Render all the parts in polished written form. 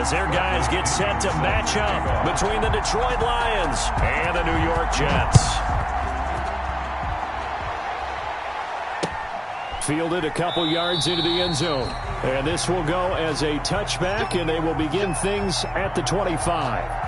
as their guys get set to match up between the Detroit Lions and the New York Jets. Fielded a couple yards into the end zone. And this will go as a touchback, and they will begin things at the 25.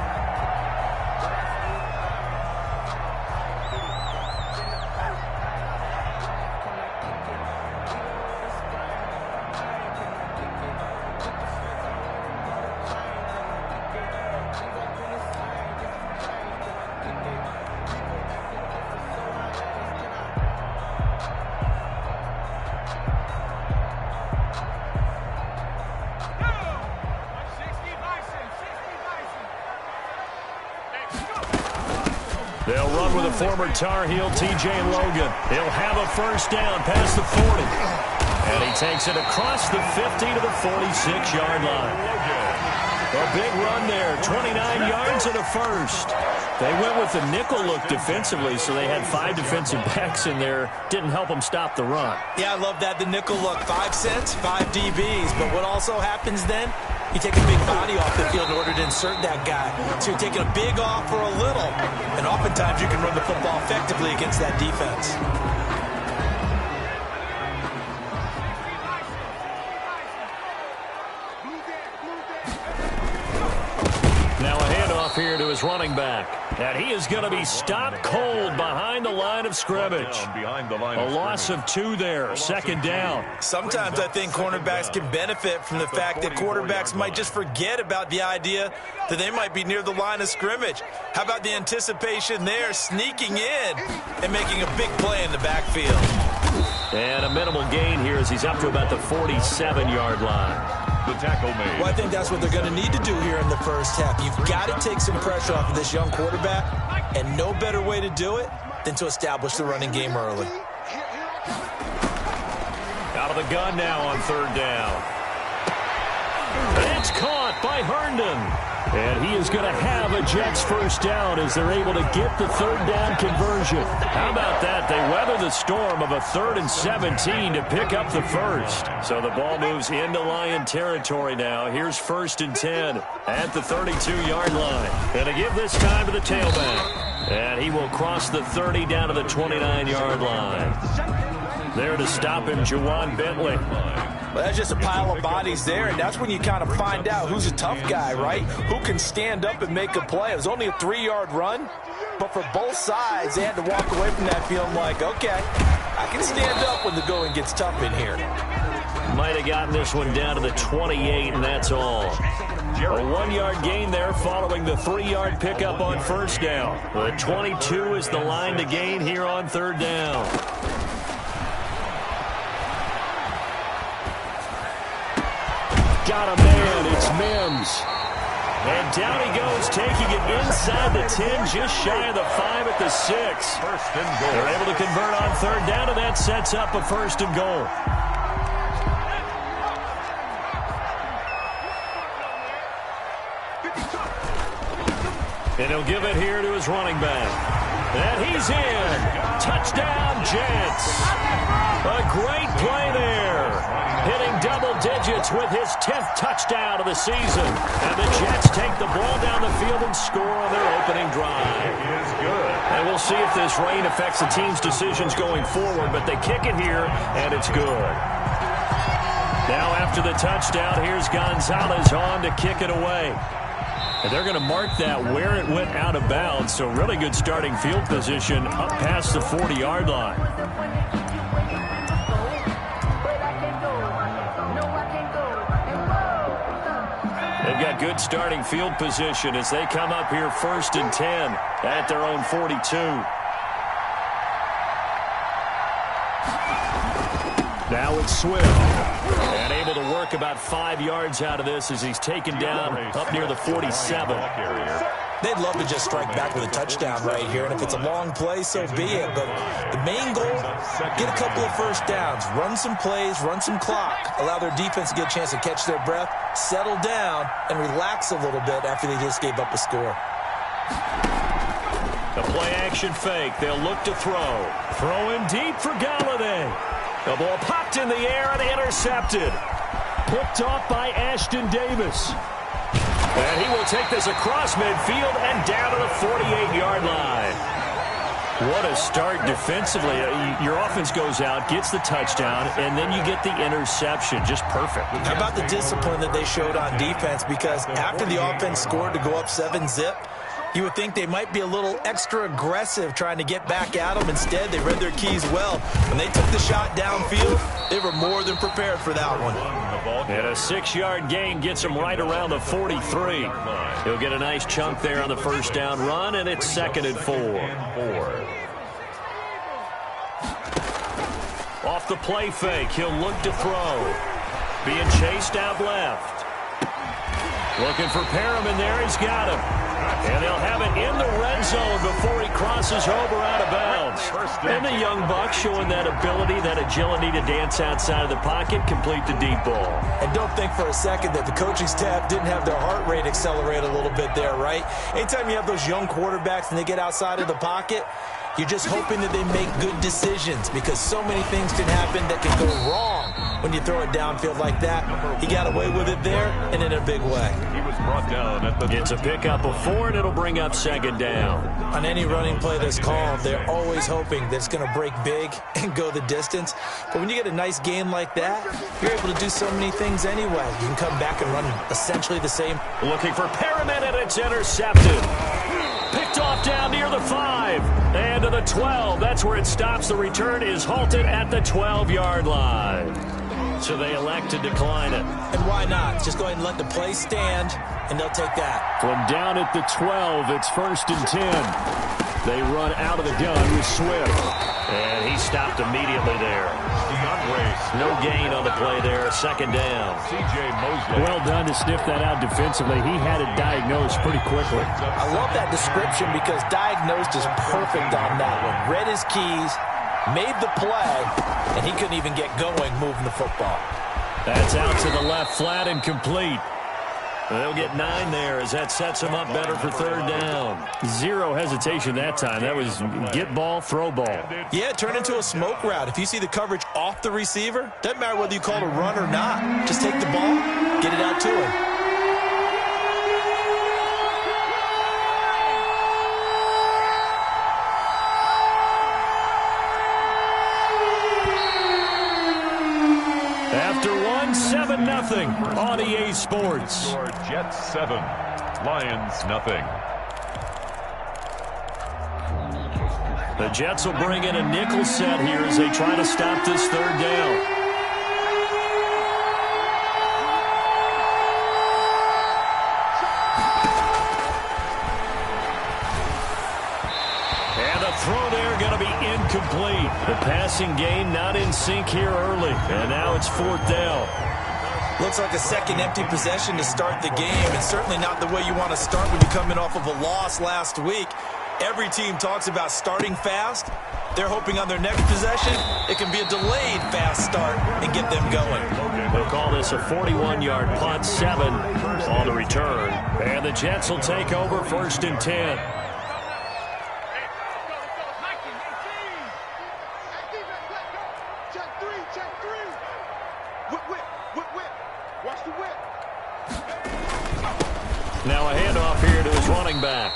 They'll run with a former Tar Heel, T.J. Logan. He'll have a first down past the 40. And he takes it across the 50 to the 46-yard line. A big run there, 29 yards and a first. They went with the nickel look defensively, so they had 5 defensive backs in there. Didn't help them stop the run. Yeah, I love that, the nickel look. 5 cents, 5 DBs. But what also happens then? You take a big body off the field in order to insert that guy. So you're taking a big off for a little. And oftentimes you can run the football effectively against that defense. Now a handoff here to his running back. And he is going to be stopped cold behind the line of scrimmage. A loss of 2 there, second down. Sometimes I think cornerbacks can benefit from the fact that quarterbacks might just forget about the idea that they might be near the line of scrimmage. How about the anticipation there, sneaking in and making a big play in the backfield. And a minimal gain here as he's up to about the 47-yard line. The tackle made. Well, I think that's what they're going to need to do here in the first half. You've got to take some pressure off of this young quarterback, and no better way to do it than to establish the running game early. Out of the gun now on third down. It's caught by Herndon. And he is going to have a Jets first down as they're able to get the third down conversion. How about that? They weather the storm of a 3rd and 17 to pick up the first. So the ball moves into Lion territory now. Here's 1st and 10 at the 32-yard line. And to give this time to the tailback. And he will cross the 30 down to the 29-yard line. There to stop him, Juwan Bentley. Well, that's just a pile of bodies there, and that's when you kind of find out who's a tough guy, right? Who can stand up and make a play. It was only a 3-yard run, but for both sides, they had to walk away from that feeling like, okay, I can stand up when the going gets tough in here. Might have gotten this one down to the 28, and that's all. A 1-yard gain there following the 3-yard pickup on first down. The 22 is the line to gain here on third down. Got a man, it's Mims. And down he goes, taking it inside the 10, just shy of the 5 at the 6. First and goal. They're able to convert on third down, and that sets up a 1st and goal. And he'll give it here to his running back. And he's in. Touchdown, Jets. A great play there. Hitting double digits with his 10th touchdown of the season. And the Jets take the ball down the field and score on their opening drive. It is good. And we'll see if this rain affects the team's decisions going forward, but they kick it here, and it's good. Now after the touchdown, here's Gonzalez on to kick it away. And they're going to mark that where it went out of bounds, so really good starting field position up past the 40-yard line. They've got good starting field position as they come up here 1st and 10 at their own 42. Now it's Swift. And able to work about 5 yards out of this as he's taken down up near the 47. They'd love to just strike back with a touchdown right here, and if it's a long play, so be it. But the main goal, get a couple of first downs, run some plays, run some clock, allow their defense to get a chance to catch their breath, settle down, and relax a little bit after they just gave up a score. The play-action fake. They'll look to throw. Throwing deep for Galladay. The ball popped in the air and intercepted. Picked off by Ashton Davis. take this across midfield and down to the 48-yard line. What a start defensively. Your offense goes out, gets the touchdown, and then you get the interception. Just perfect. How about the discipline that they showed on defense? Because after the offense scored to go up 7-zip, you would think they might be a little extra aggressive trying to get back at them. Instead, they read their keys well. When they took the shot downfield, they were more than prepared for that one. And a 6-yard gain gets him right around the 43. He'll get a nice chunk there on the first down run, and it's 2nd and 4. Off the play fake, he'll look to throw. Being chased out left. Looking for Perriman there, he's got him. And they'll have it in the red zone before he crosses over out of bounds. And the young buck showing that ability, that agility to dance outside of the pocket, complete the deep ball. And don't think for a second that the coaching staff didn't have their heart rate accelerate a little bit there, right? Anytime you have those young quarterbacks and they get outside of the pocket, you're just hoping that they make good decisions because so many things can happen that can go wrong when you throw it downfield like that. He got away with it there and in a big way. He was brought down at the... It's a pickup of 4, and it'll bring up 2nd down. On any running play that's called, they're always hoping that it's going to break big and go the distance. But when you get a nice game like that, you're able to do so many things anyway. You can come back and run essentially the same. Looking for Perriman, and it's intercepted. Picked off down near the 5 and to the 12. That's where it stops. The return is halted at the 12-yard line. So they elect to decline it. And why not? Just go ahead and let the play stand, and they'll take that. From down at the 12, it's 1st and 10. They run out of the gun with Swift. And he stopped immediately there. No gain on the play there. 2nd down. Well done to sniff that out defensively. He had it diagnosed pretty quickly. I love that description because diagnosed is perfect on that one. Read his keys, made the play, and he couldn't even get going moving the football. That's out to the left flat and complete. They'll get 9 there as that sets them up better for 3rd down. Zero hesitation that time. That was get ball, throw ball. Yeah, it turned into a smoke route. If you see the coverage off the receiver, doesn't matter whether you call it a run or not. Just take the ball, get it out to him. After 7-0 on EA Sports. Jets 7, Lions nothing. The Jets will bring in a nickel set here as they try to stop this 3rd down. And the throw there going to be incomplete. The passing game not in sync here early. And now it's 4th down. Looks like a second empty possession to start the game, and certainly not the way you want to start when you're coming off of a loss last week. Every team talks about starting fast. They're hoping on their next possession it can be a delayed fast start and get them going. They'll call this a 41-yard punt, 7 on the return. And the Jets will take over 1st and 10. Now a handoff here to his running back.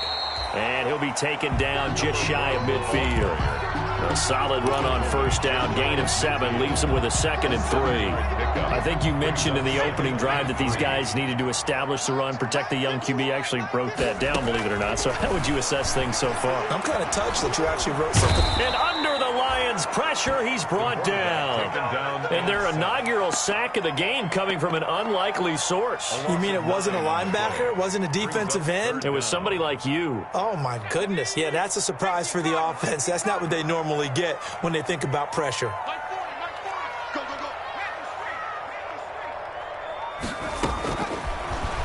And he'll be taken down just shy of midfield. A solid run on 1st down. Gain of 7 leaves him with a 2nd and 3. I think you mentioned in the opening drive that these guys needed to establish the run, protect the young QB. Actually wrote that down, believe it or not. So how would you assess things so far? I'm kind of touched that you actually wrote something. And under the Lions' pressure, he's brought down. And their inaugural sack of the game coming from an unlikely source. You mean it wasn't a linebacker? It wasn't a defensive end? It was somebody like you. Oh, my goodness. Yeah, that's a surprise for the offense. That's not what they normally get when they think about pressure.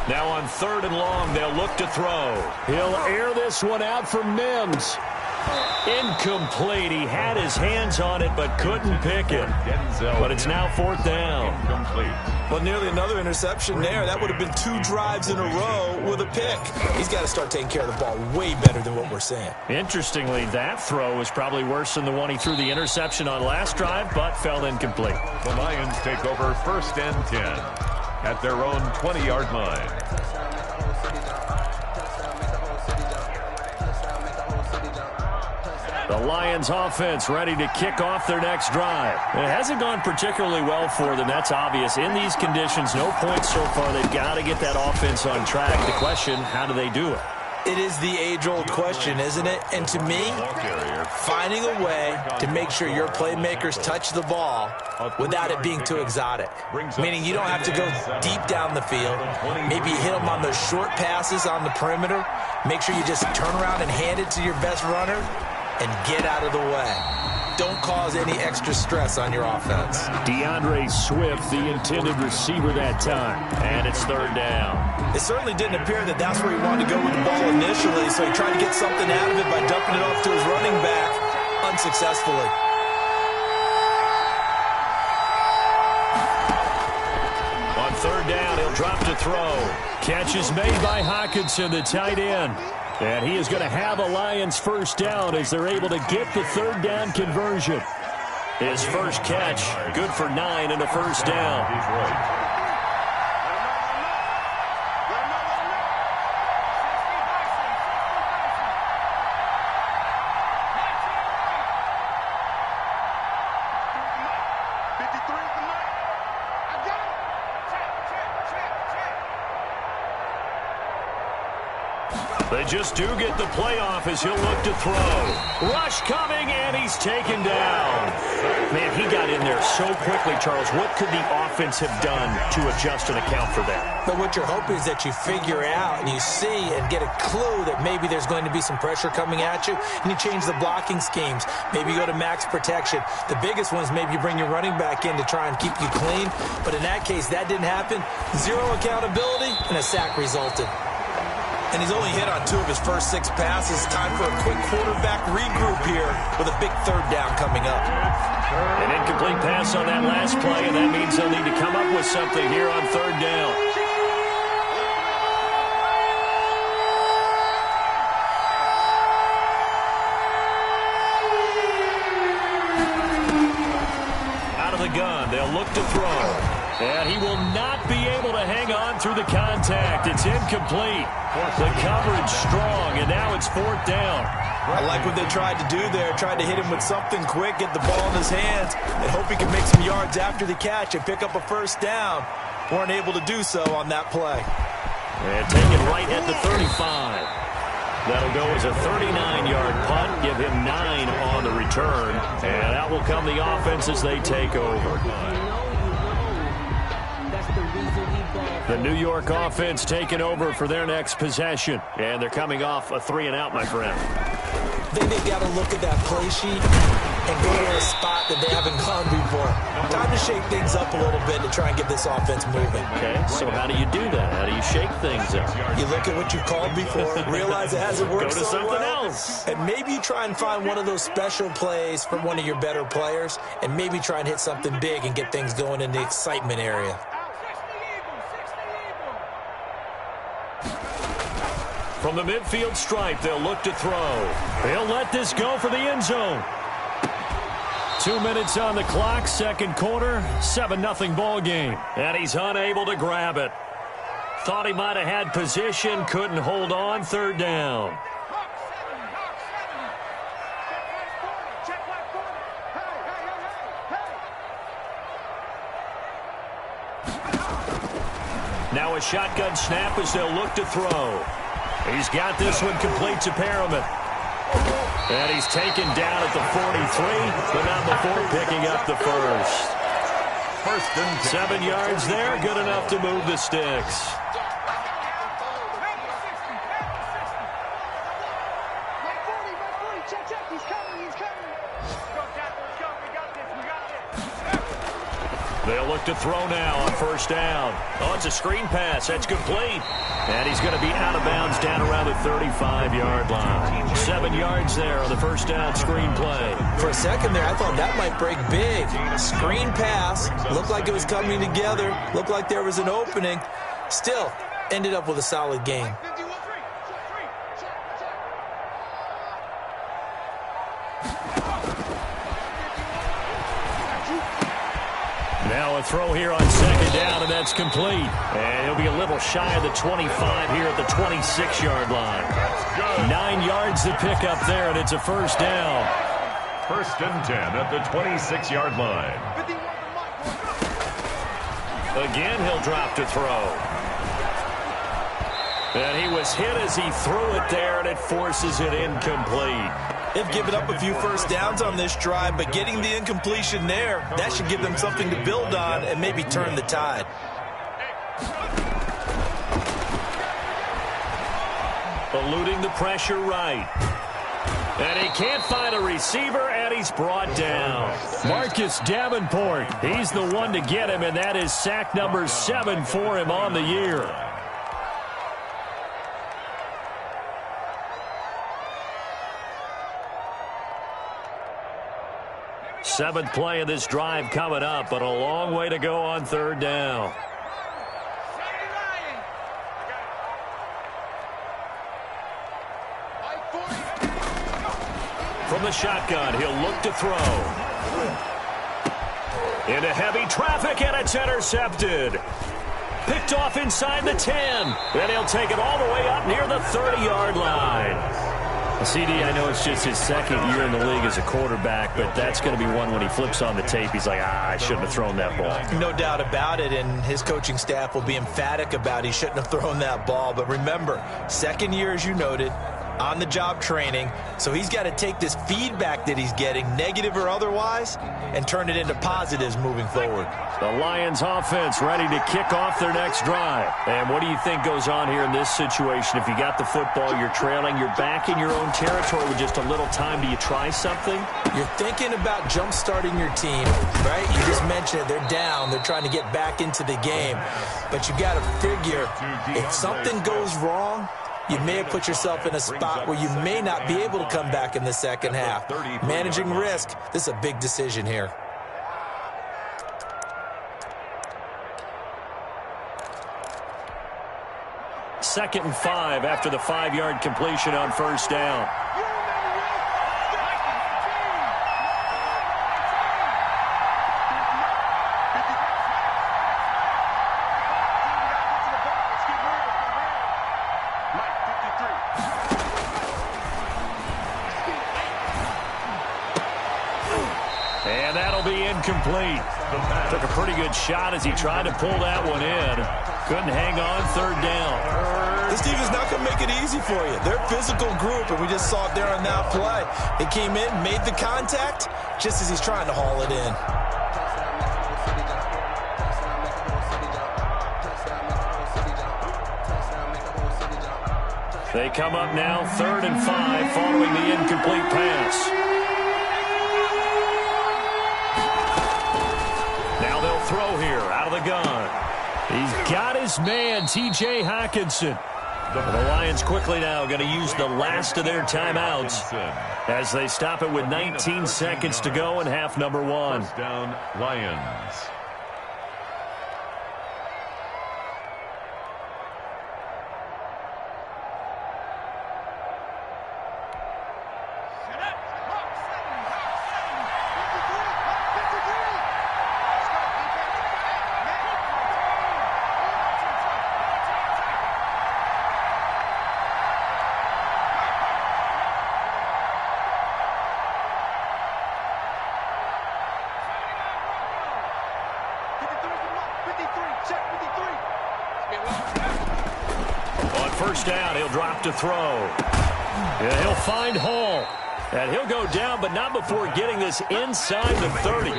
Now on 3rd and long, they'll look to throw. He'll air this one out for Mims. Incomplete. He had his hands on it but couldn't pick it. But it's now 4th down. Well, nearly another interception there. That would have been 2 drives in a row with a pick. He's got to start taking care of the ball way better than what we're seeing. Interestingly, that throw was probably worse than the one he threw the interception on last drive, but fell incomplete. The Lions take over 1st and 10 at their own 20-yard line. The Lions offense ready to kick off their next drive. It hasn't gone particularly well for them. That's obvious. In these conditions, no points so far. They've got to get that offense on track. The question, how do they do it? It is the age-old question, isn't it? And to me, finding a way to make sure your playmakers touch the ball without it being too exotic. Meaning you don't have to go deep down the field. Maybe you hit them on those short passes on the perimeter. Make sure you just turn around and hand it to your best runner and get out of the way. Don't cause any extra stress on your offense. DeAndre Swift, the intended receiver that time. And it's third down. It certainly didn't appear that that's where he wanted to go with the ball initially, so he tried to get something out of it by dumping it off to his running back unsuccessfully. On third down, he'll drop to throw. Catch is made by Hockenson, the tight end. And he is going to have a Lions first down as they're able to get the third down conversion. His first catch, good for 9 and a first down. They just do get the playoff as he'll look to throw. Rush coming, and he's taken down. Man, he got in there so quickly, Charles. What could the offense have done to adjust and account for that? But what you're hoping is that you figure out and you see and get a clue that maybe there's going to be some pressure coming at you, and you change the blocking schemes. Maybe you go to max protection. The biggest one is maybe you bring your running back in to try and keep you clean. But in that case, that didn't happen. Zero accountability, and a sack resulted. And he's only hit on 2 of his first 6 passes. Time for a quick quarterback regroup here with a big third down coming up. An incomplete pass on that last play, and that means they'll need to come up with something here on third down. Out of the gun, they'll look to throw. And he will not be able to hang on through the contact. It's incomplete. The coverage strong, and now it's fourth down. I like what they tried to do there. Tried to hit him with something quick, get the ball in his hands, and hope he can make some yards after the catch and pick up a first down. Weren't able to do so on that play. And taken right at the 35. That'll go as a 39-yard punt, give him 9 on the return. And out will come the offense as they take over. The New York offense taking over for their next possession. And they're coming off a 3-and-out, my friend. Then they've got to look at that play sheet and go to a spot that they haven't gone before. Time to shake things up a little bit to try and get this offense moving. Okay, so how do you do that? How do you shake things up? You look at what you've called before, realize it hasn't worked Go to so something well, else. and maybe you try and find one of those special plays from one of your better players, and maybe try and hit something big and get things going in the excitement area. From the midfield stripe, they'll look to throw. He'll let this go for the end zone. 2 minutes on the clock, second quarter, 7-0 ball game. And he's unable to grab it. Thought he might have had position, couldn't hold on, third down. Now a shotgun snap as they'll look to throw. He's got this one complete to Perriman. And he's taken down at the 43, but not before picking up the first. 7 yards there, good enough to move the sticks. They'll look to throw now on first down. Oh, it's a screen pass. That's complete. And he's going to be out of bounds down around the 35-yard line. 7 yards there on the first down screen play. For a second there, I thought that might break big. Screen pass. Looked like it was coming together. Looked like there was an opening. Still, ended up with a solid game. Now a throw here on second down, and that's complete. And he'll be a little shy of the 25 here at the 26-yard line. 9 yards to pick up there, and it's a first down. First and 10 at the 26-yard line. Again, he'll drop to throw. And he was hit as he threw it there, and it forces it incomplete. They've given up a few first downs on this drive, but getting the incompletion there, that should give them something to build on and maybe turn the tide. Eluding the pressure right. And he can't find a receiver, and he's brought down. Marcus Davenport, he's the one to get him, and that is sack number 7 for him on the year. Seventh play of this drive coming up, but a long way to go on third down. From the shotgun, he'll look to throw. Into heavy traffic, and it's intercepted. Picked off inside the 10. And he'll take it all the way up near the 30-yard line. CD, I know it's just his second year in the league as a quarterback, but that's going to be one when he flips on the tape. He's like, I shouldn't have thrown that ball. No doubt about it, and his coaching staff will be emphatic about he shouldn't have thrown that ball. But remember, second year, as you noted, on-the-job training, so he's got to take this feedback that he's getting, negative or otherwise, and turn it into positives moving forward. The Lions offense ready to kick off their next drive. And what do you think goes on here in this situation? If you got the football, you're trailing, you're back in your own territory with just a little time. Do you try something? You're thinking about jump-starting your team, right? You just mentioned it. They're down. They're trying to get back into the game. But you got to figure, if something goes wrong, you may have put yourself in a spot where you may not be able to come back in the second half. Managing risk, this is a big decision here. Second and 5 after the 5-yard completion on first down. And that'll be incomplete. Took a pretty good shot as he tried to pull that one in. Couldn't hang on third down. This team is not going to make it easy for you. They're a physical group, and we just saw it there on that play. They came in, made the contact, just as he's trying to haul it in. They come up now, 3rd and 5, following the incomplete pass. Now they'll throw here, out of the gun. He's got his man, T.J. Hockenson. The Lions quickly now going to use the last of their timeouts as they stop it with 19 seconds to go in half number 1. First down, Lions. On first down, he'll drop to throw. And he'll find Hall. And he'll go down, but not before getting this inside the 30.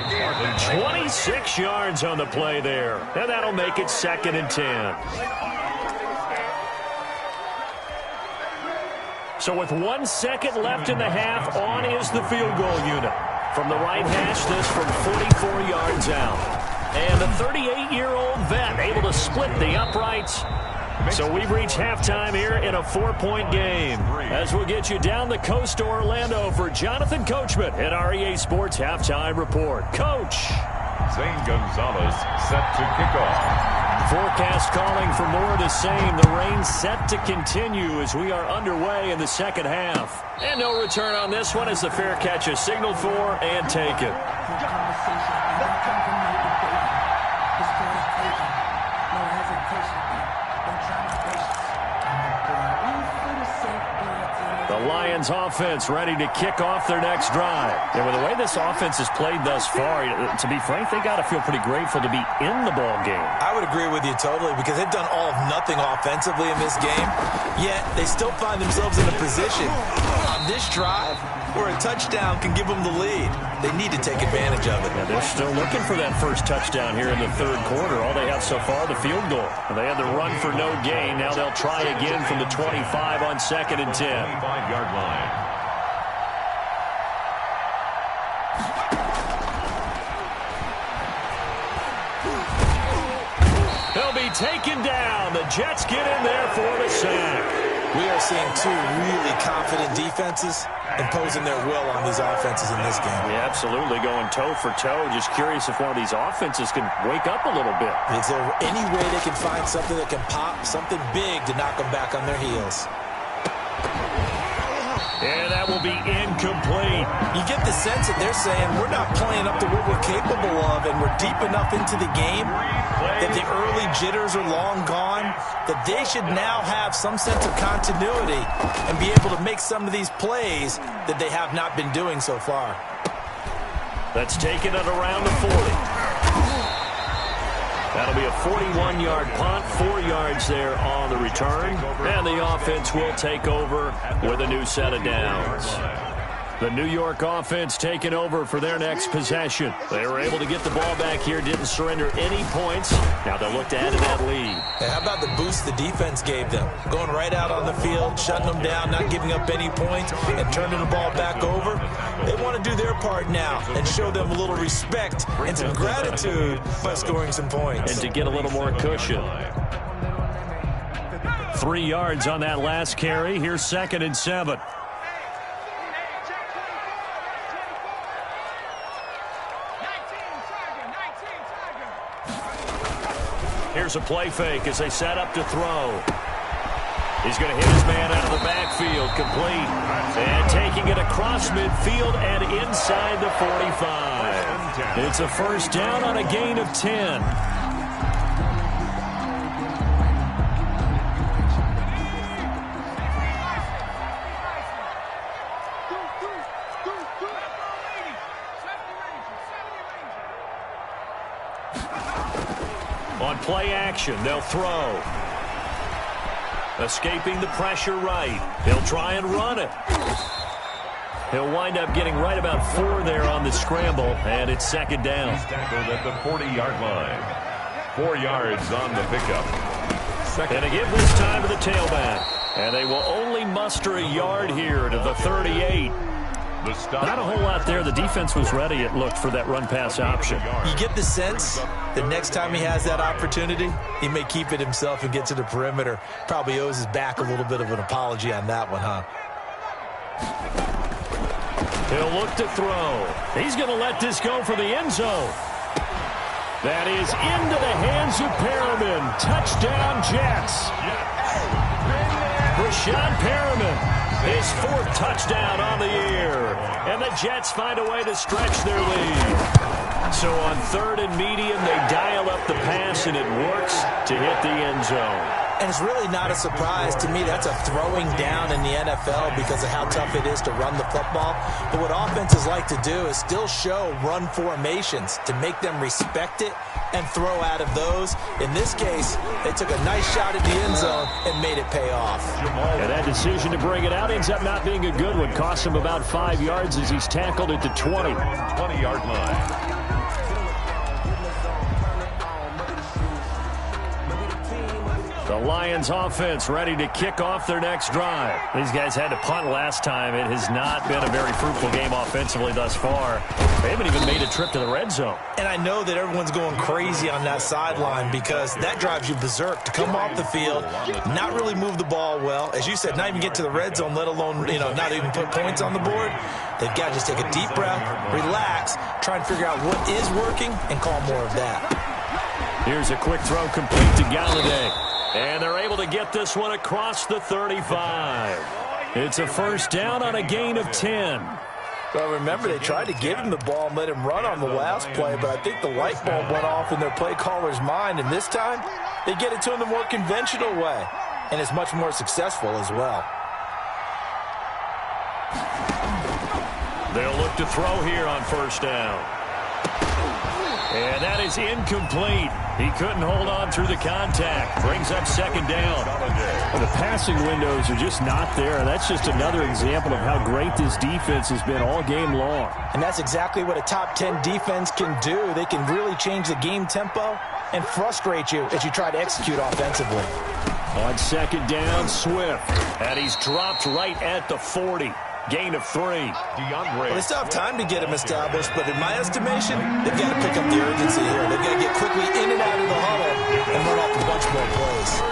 26 yards on the play there. And that'll make it 2nd and 10. So with 1 second left in the half, on is the field goal unit. From the right hash, this from 44 yards out. And the 38-year-old vet able to split the uprights. So we've reached halftime here in a 4-point game. As we'll get you down the coast to Orlando for Jonathan Coachman at our EA Sports Halftime Report. Coach. Zane Gonzalez set to kick off. Forecast calling for more of the same. The rain set to continue as we are underway in the second half. And no return on this one as the fair catch is signaled for and taken. The Lions offense ready to kick off their next drive. And with the way this offense has played thus far, to be frank, they got to feel pretty grateful to be in the ball game. I would agree with you totally because they've done all of nothing offensively in this game, yet they still find themselves in a position on this drive where a touchdown can give them the lead. They need to take advantage of it. Yeah, they're still looking for that first touchdown here in the third quarter. All they have so far, the field goal. They had the run for no gain. Now they'll try again from the 25 on 2nd and 10. 25-yard line. They'll be taken down. The Jets get in there for the sack. We are seeing two really confident defenses imposing their will on these offenses in this game. Yeah, absolutely, going toe for toe. Just curious if one of these offenses can wake up a little bit. Is there any way they can find something that can pop, something big to knock them back on their heels? And that will be incomplete. You get the sense that they're saying we're not playing up to what we're capable of, and we're deep enough into the game that the early jitters are long gone, that they should now have some sense of continuity and be able to make some of these plays that they have not been doing so far. That's taken at around the 40. That'll be a 41-yard punt, 4 yards there on the return. And the offense will take over with a new set of downs. The New York offense taking over for their next possession. They were able to get the ball back here, didn't surrender any points. Now they'll look to add to that lead. Hey, how about the boost the defense gave them? Going right out on the field, shutting them down, not giving up any points, and turning the ball back over. They want to do their part now and show them a little respect and some gratitude by scoring some points. And to get a little more cushion. 3 yards on that last carry. Here's 2nd and 7. Here's a play fake as they set up to throw. He's going to hit his man out of the backfield, complete. And taking it across midfield and inside the 45. It's a first down on a gain of 10. On play action, they'll throw. Escaping the pressure right. He'll try and run it. He'll wind up getting right about 4 there on the scramble, and it's 2nd down. He's tackled at the 40-yard line. 4 yards on the pickup. And they give this time to the tailback. And they will only muster a yard here to the 38. Not a whole lot there. The defense was ready, it looked, for that run-pass option. You get the sense that next time he has that opportunity, he may keep it himself and get to the perimeter. Probably owes his back a little bit of an apology on that one, huh? He'll look to throw. He's going to let this go for the end zone. That is into the hands of Perriman. Touchdown, Jets. Rashad Perriman, his 4th touchdown on the year. And the Jets find a way to stretch their lead. So on 3rd and medium, they dial up the pass, and it works to hit the end zone. And it's really not a surprise to me. That's a throwing down in the NFL because of how tough it is to run the football. But what offenses like to do is still show run formations to make them respect it and throw out of those. In this case, they took a nice shot at the end zone and made it pay off. And that decision to bring it out ends up not being a good one. Cost him about 5 yards as he's tackled at the 20. 20-yard line. The Lions offense ready to kick off their next drive. These guys had to punt last time. It has not been a very fruitful game offensively thus far. They haven't even made a trip to the red zone. And I know that everyone's going crazy on that sideline because that drives you berserk to come off the field, not really move the ball well. As you said, not even get to the red zone, let alone, not even put points on the board. They've got to just take a deep breath, relax, try and figure out what is working, and call more of that. Here's a quick throw complete to Galladay. And they're able to get this one across the 35. It's a first down on a gain of 10. Well, remember, they tried to give him the ball and let him run on the last play, but I think the light bulb went off in their play caller's mind, and this time they get it to him the more conventional way, and it's much more successful as well. They'll look to throw here on first down. And that is incomplete. He couldn't hold on through the contact. Brings up second down. Well, the passing windows are just not there. That's just another example of how great this defense has been all game long. And that's exactly what a top 10 defense can do. They can really change the game tempo and frustrate you as you try to execute offensively. On second down, Swift. And he's dropped right at the 40. Gain of 3. Well, they still have time to get him established, but in my estimation, they've got to pick up the urgency here. They've got to get quickly in and out of the huddle and run off a bunch more plays.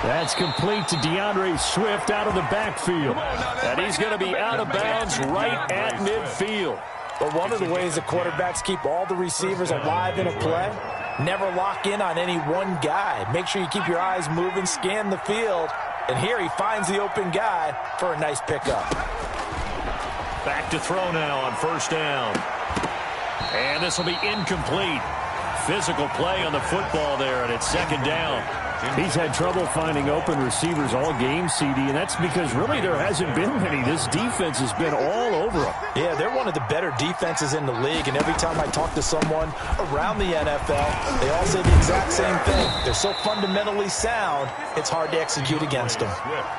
That's complete to DeAndre Swift out of the backfield. And he's going to be out of bounds right at midfield. But one of the ways the quarterbacks keep all the receivers alive in a play, never lock in on any one guy. Make sure you keep your eyes moving, scan the field. And here he finds the open guy for a nice pickup. Back to throw now on first down. And this will be incomplete. Physical play on the football there, and it's second down. He's had trouble finding open receivers all game, CD, and that's because really there hasn't been many. This defense has been all over them. Yeah, they're one of the better defenses in the league, and every time I talk to someone around the NFL, they all say the exact same thing. They're so fundamentally sound, it's hard to execute against them.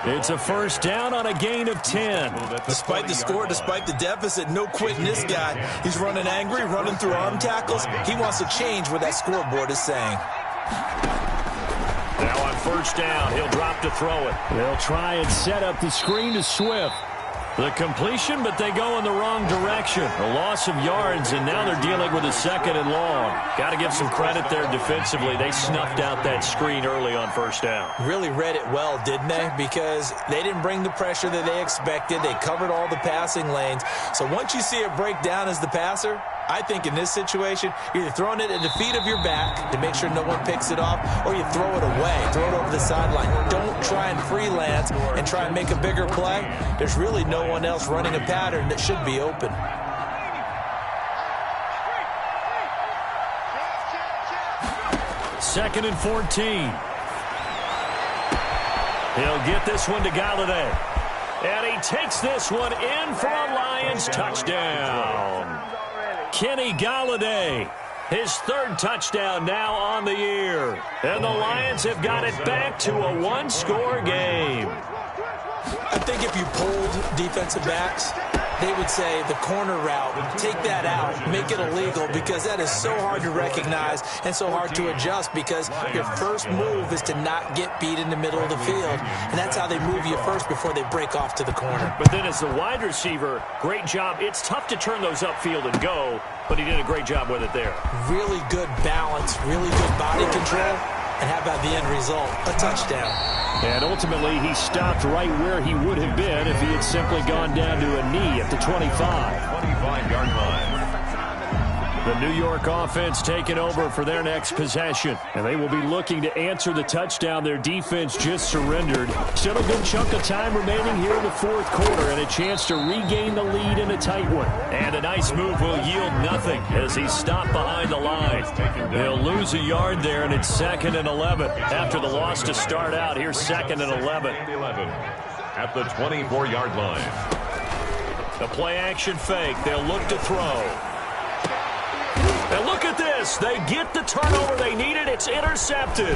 It's a first down on a gain of 10. Despite the score, despite the deficit, no quitting this guy. He's running angry, running through arm tackles. He wants to change what that scoreboard is saying. Now on first down, he'll drop to throw it. They'll try and set up the screen to Swift. The completion, but they go in the wrong direction. A loss of yards, and now they're dealing with a second and long. Got to give some credit there defensively. They snuffed out that screen early on first down. Really read it well, didn't they? Because they didn't bring the pressure that they expected. They covered all the passing lanes. So once you see it break down as the passer, I think in this situation, you're either throwing it at the feet of your back to make sure no one picks it off, or you throw it away, throw it over the sideline. Don't try and freelance and try and make a bigger play. There's really no one else running a pattern that should be open. Second and 14. He'll get this one to Galladay. And he takes this one in for a Lions touchdown. Kenny Galladay, his third touchdown now on the year. And the Lions have got it back to a one-score game. I think if you polled defensive backs, they would say the corner route, take that out, make it illegal, because that is so hard to recognize and so hard to adjust, because your first move is to not get beat in the middle of the field, and that's how they move you first before they break off to the corner. But then as the wide receiver, great job. It's tough to turn those upfield and go, but he did a great job with it there. Really good balance, really good body control, and how about the end result? A touchdown. And ultimately, he stopped right where he would have been if he had simply gone down to a knee at the 25. 25-yard line. The New York offense taking over for their next possession. And they will be looking to answer the touchdown their defense just surrendered. Still a good chunk of time remaining here in the fourth quarter, and a chance to regain the lead in a tight one. And a nice move will yield nothing as he's stopped behind the line. They'll lose a yard there, and it's second and 11. After the loss to start out, here's second and 11. At the 24-yard line. The play-action fake. They'll look to throw. And look at this. They get the turnover they needed. It's intercepted.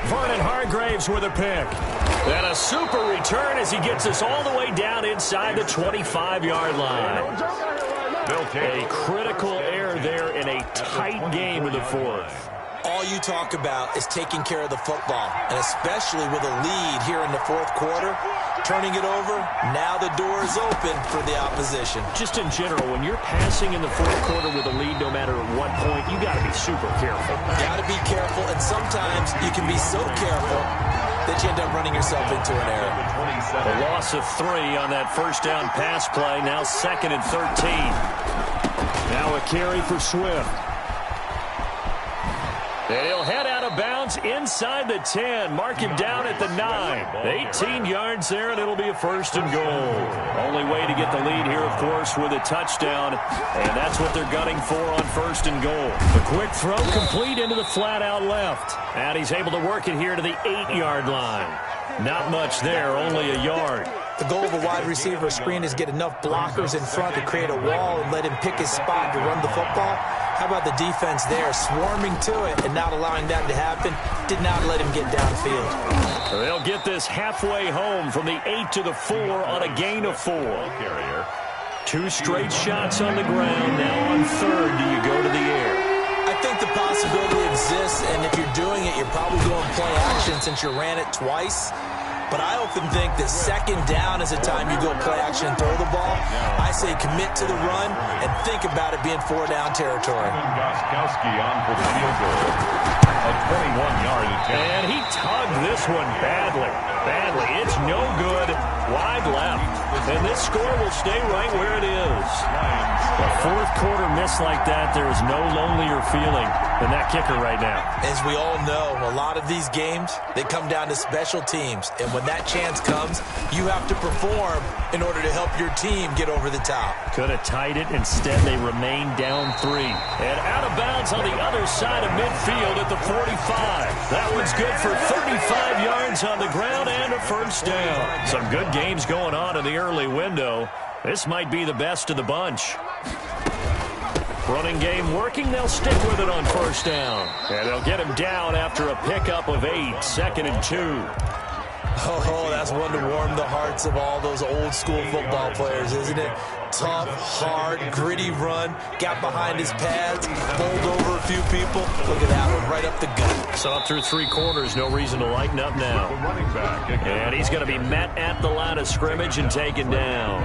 Vernon Hargreaves with a pick. And a super return as he gets us all the way down inside the 25-yard line. A critical error there in a tight game in the fourth. All you talk about is taking care of the football, and especially with a lead here in the fourth quarter, turning it over, now the door is open for the opposition. Just in general, when you're passing in the fourth quarter with a lead, no matter at what point, you got to be super careful. Got to be careful, and sometimes you can be so careful that you end up running yourself into an error. A loss of 3 on that first down pass play, now second and 13. Now a carry for Swift. And he'll head out of bounds inside the 10. Mark him down at the 9. 18 yards there, and it'll be a first and goal. Only way to get the lead here, of course, with a touchdown. And that's what they're gunning for on first and goal. The quick throw complete into the flat out left. And he's able to work it here to the 8-yard line. Not much there, only a yard. The goal of a wide receiver screen is get enough blockers in front to create a wall and let him pick his spot to run the football. How about the defense there, swarming to it and not allowing that to happen? Did not let him get downfield. They'll get this halfway home from the 8 to the 4 on a gain of 4. Carrier. 2 straight shots on the ground. Now on third, do you go to the air? I think the possibility exists, and if you're doing it, you're probably going play action since you ran it twice. But I often think that second down is a time you go play action and throw the ball. I say commit to the run and think about it being 4-down territory. Goskowski on for the field goal. A 21-yard attempt. And he tugged this one badly. It's no good. Wide left. And this score will stay right where it is. A fourth quarter miss like that, there is no lonelier feeling than that kicker right now. As we all know, a lot of these games, they come down to special teams. And when that chance comes, you have to perform in order to help your team get over the top. Could have tied it. Instead, they remain down 3. And out of bounds on the other side of midfield at the 45. That one's good for 35 yards on the ground and a first down. Some good games going on in the early window. This might be the best of the bunch. Running game working. They'll stick with it on first down. And they'll get him down after a pickup of 8. 2nd and 2. Oh, that's one to warm the hearts of all those old-school football players, isn't it? Tough, hard, gritty run. Got behind his pads, bowled over a few people. Look at that one, right up the gut. So up through 3 quarters, no reason to lighten up now. And he's going to be met at the line of scrimmage and taken down.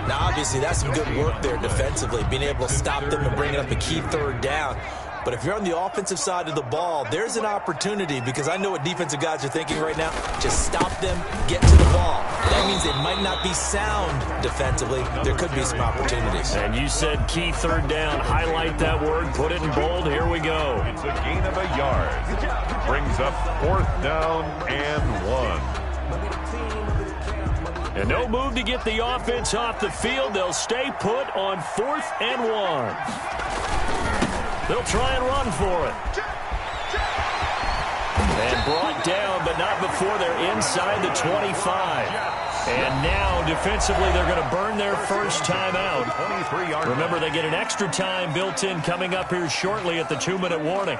Now, obviously, that's some good work there defensively, being able to stop them and bring it up a key 3rd down. But if you're on the offensive side of the ball, there's an opportunity, because I know what defensive guys are thinking right now. Just stop them, get to the ball. That means they might not be sound defensively. There could be some opportunities. And you said key 3rd down. Highlight that word. Put it in bold. Here we go. It's a gain of a yard. Brings up 4th down and 1. And no move to get the offense off the field. They'll stay put on 4th and 1. They'll try and run for it. And brought down, but not before they're inside the 25. And now, defensively, they're going to burn their first time out. Remember, they get an extra time built in coming up here shortly at the 2-minute warning.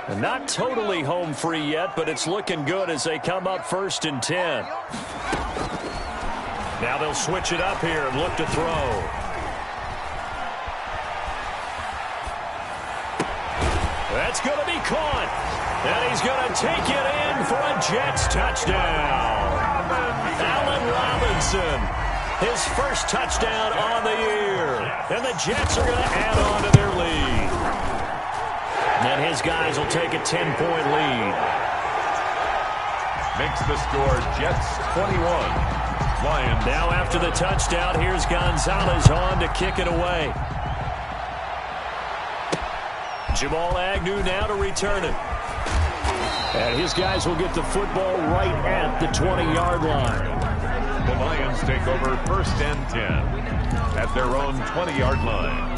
And not totally home free yet, but it's looking good as they come up 1st and 10. Now they'll switch it up here and look to throw. That's going to be caught. And he's going to take it in for a Jets touchdown. Allen Robinson, his first touchdown on the year. And the Jets are going to add on to their lead. And his guys will take a 10-point lead. Makes the score Jets 21. Lions. Now after the touchdown, here's Gonzalez on to kick it away. Jamal Agnew now to return it. And his guys will get the football right at the 20-yard line. The Lions take over 1st and 10 at their own 20-yard line.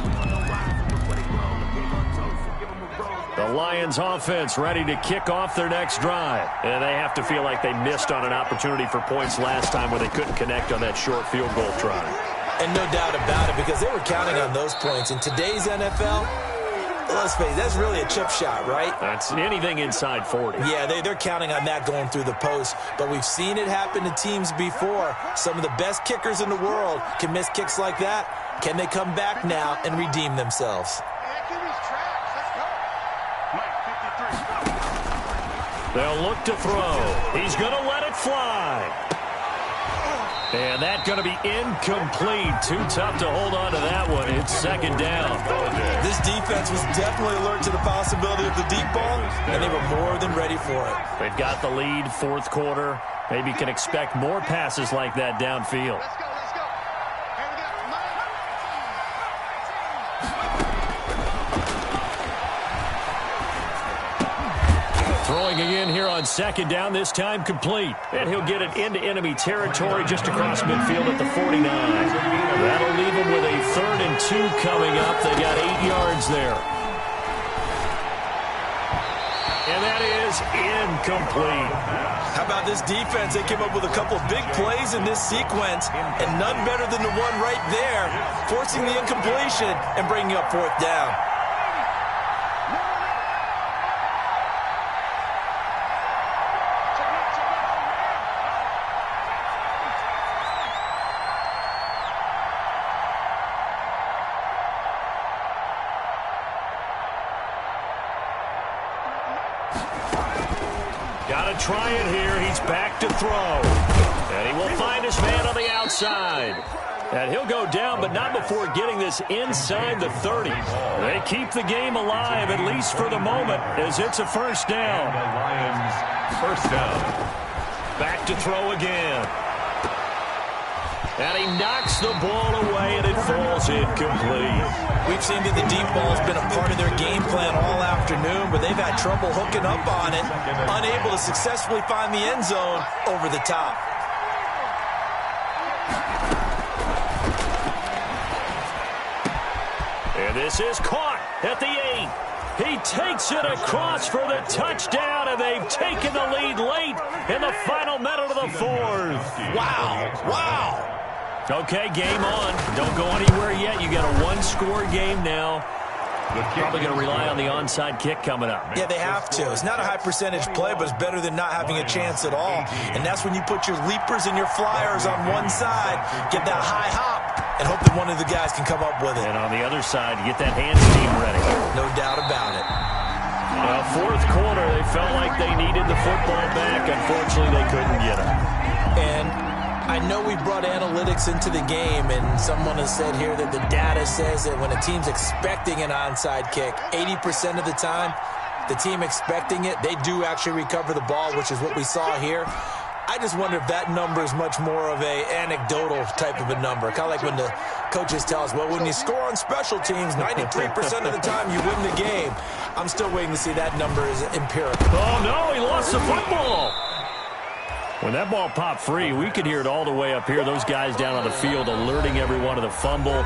The Lions offense ready to kick off their next drive. And they have to feel like they missed on an opportunity for points last time where they couldn't connect on that short field goal try. And no doubt about it, because they were counting on those points. In today's NFL, let's face it, that's really a chip shot, right? That's anything inside 40. Yeah, they're counting on that going through the post. But we've seen it happen to teams before. Some of the best kickers in the world can miss kicks like that. Can they come back now and redeem themselves? They'll look to throw. He's going to let it fly. And that's going to be incomplete. Too tough to hold on to that one. It's 2nd down. This defense was definitely alert to the possibility of the deep ball, and they were more than ready for it. They've got the lead, 4th quarter. Maybe can expect more passes like that downfield. Throwing again here on 2nd down, this time complete. And he'll get it into enemy territory just across midfield at the 49. That'll leave him with a 3rd and 2 coming up. They got 8 yards there. And that is incomplete. How about this defense? They came up with a couple of big plays in this sequence, and none better than the one right there, forcing the incompletion and bringing up fourth down. Got to try it here. He's back to throw. And he will find his man on the outside. And he'll go down, but not before getting this inside the 30. They keep the game alive, at least for the moment, as it's a first down. The Lions, first down. Back to throw again. And he knocks the ball away, and it falls incomplete. We've seen that the deep ball has been a part of their game plan all afternoon, but they've had trouble hooking up on it, unable to successfully find the end zone over the top. And this is caught at the 8. He takes it across for the touchdown, and they've taken the lead late in the final minute of the fourth. Wow. Wow. Okay, game on. Don't go anywhere yet. You got a one-score game now. Probably going to rely on the onside kick coming up. Yeah, they have to. It's not a high-percentage play, but it's better than not having a chance at all. And that's when you put your leapers and your flyers on one side, get that high hop, and hope that one of the guys can come up with it. And on the other side, get that hands team ready. No doubt about it. Well, fourth quarter, they felt like they needed the football back. Unfortunately, they couldn't get it. And I know we brought analytics into the game, and someone has said here that the data says that when a team's expecting an onside kick, 80% of the time, the team expecting it, they do actually recover the ball, which is what we saw here. I just wonder if that number is much more of a anecdotal type of a number. Kind of like when the coaches tell us, well, when you score on special teams, 93% of the time you win the game. I'm still waiting to see that number is empirical. Oh, no, he lost the football. When that ball popped free, we could hear it all the way up here. Those guys down on the field alerting everyone of the fumble.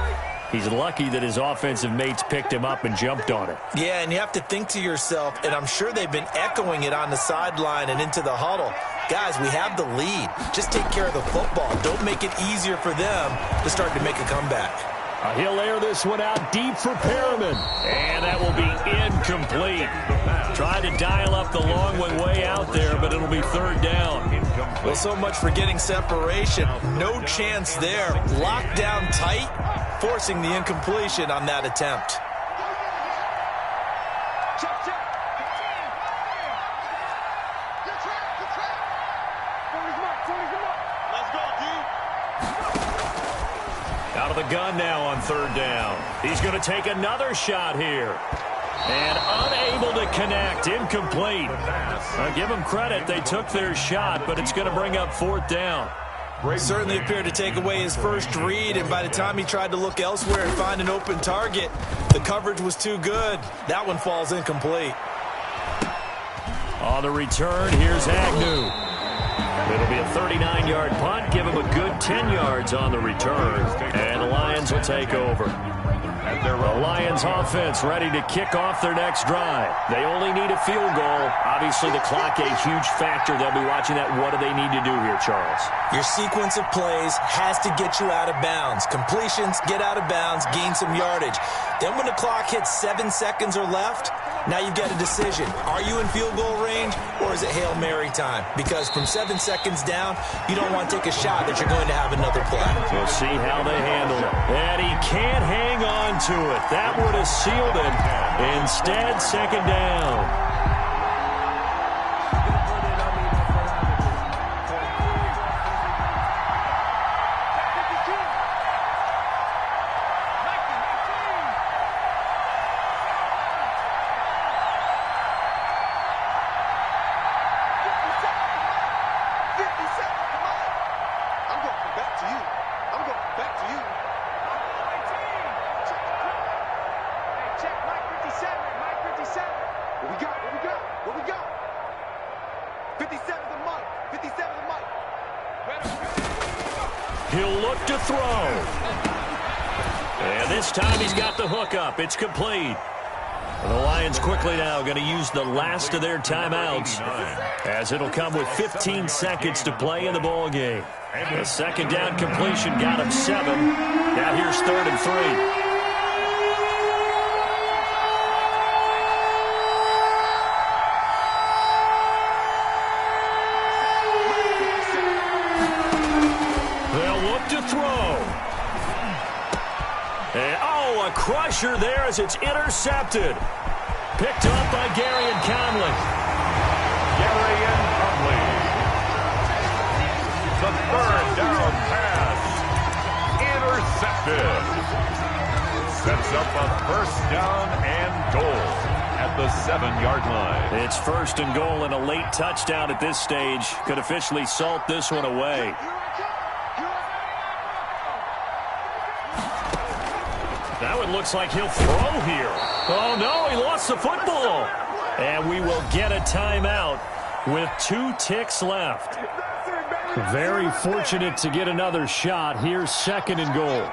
He's lucky that his offensive mates picked him up and jumped on it. Yeah, and you have to think to yourself, and I'm sure they've been echoing it on the sideline and into the huddle. Guys, we have the lead. Just take care of the football. Don't make it easier for them to start to make a comeback. He'll air this one out deep for Perriman. And that will be incomplete. Tried to dial up the long one way out there, but it'll be third down. Well, so much for getting separation. No chance there. Locked down tight, forcing the incompletion on that attempt. Out of the gun now on third down. He's going to take another shot here. And unable to connect. Incomplete. I'll give them credit. They took their shot, but it's going to bring up fourth down. Certainly appeared to take away his first read, and by the time he tried to look elsewhere and find an open target, the coverage was too good. That one falls incomplete. On the return, here's Agnew. It'll be a 39-yard punt. Give him a good 10 yards on the return. And the Lions will take over. The Lions offense ready to kick off their next drive. They only need a field goal. Obviously, the clock a huge factor. They'll be watching that. What do they need to do here, Charles? Your sequence of plays has to get you out of bounds. Completions, get out of bounds, gain some yardage. Then when the clock hits 7 seconds or left, now you've got a decision. Are you in field goal range, or is it Hail Mary time? Because from 7 seconds down, you don't want to take a shot that you're going to have another play. We'll see how they handle it. And he can't hang on to it. That would have sealed it. Instead, second down. He'll look to throw. And this time he's got the hook up. It's complete. The Lions quickly now going to use the last of their timeouts, as it'll come with 15 seconds to play in the ball game. The second down completion got him 7. Now here's 3rd and 3. To throw. And, a crusher there as it's intercepted. Picked up by Garyon Conley. Garyon Conley. The 3rd down pass. Intercepted. Sets up a 1st down and goal at the 7-yard line. It's 1st and goal and a late touchdown at this stage could officially salt this one away. Now it looks like he'll throw here. Oh, no, he lost the football. And we will get a timeout with 2 ticks left. Very fortunate to get another shot. Here's 2nd and goal.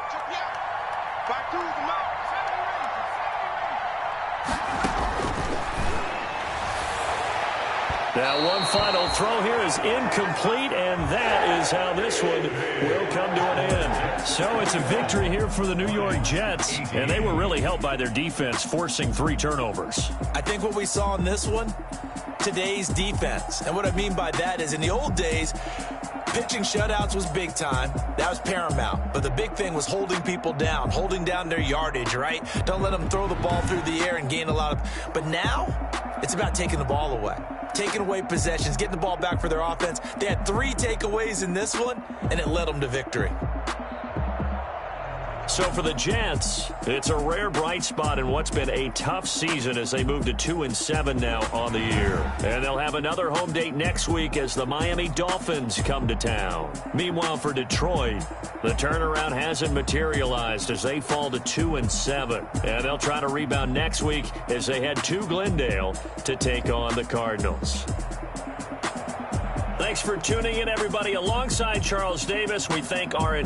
Now one final throw here is incomplete, and that is how this one will come to an end. So it's a victory here for the New York Jets, and they were really helped by their defense, forcing 3 turnovers. I think what we saw in this one, today's defense. And what I mean by that is in the old days, pitching shutouts was big time. That was paramount. But the big thing was holding people down, holding down their yardage, right? Don't let them throw the ball through the air and gain a lot of... But now, it's about taking the ball away. Taking away possessions, getting the ball back for their offense. They had 3 takeaways in this one, and it led them to victory. So for the Jets, it's a rare bright spot in what's been a tough season as they move to 2-7 now on the year. And they'll have another home date next week as the Miami Dolphins come to town. Meanwhile, for Detroit, the turnaround hasn't materialized as they fall to 2-7. And they'll try to rebound next week as they head to Glendale to take on the Cardinals. Thanks for tuning in, everybody. Alongside Charles Davis, we thank our...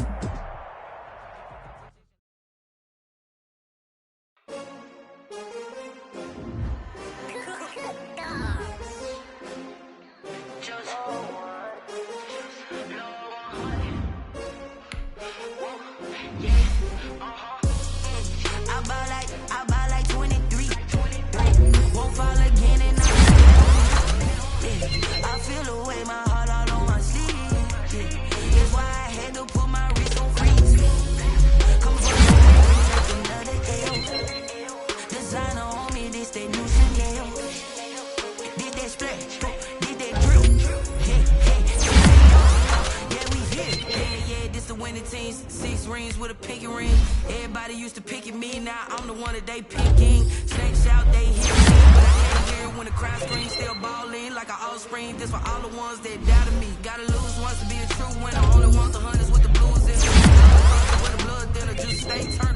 This for all the ones that doubted me. Gotta lose once to be a true winner. Only want the hunters with the blues in. With the blood, then the juice stay turning.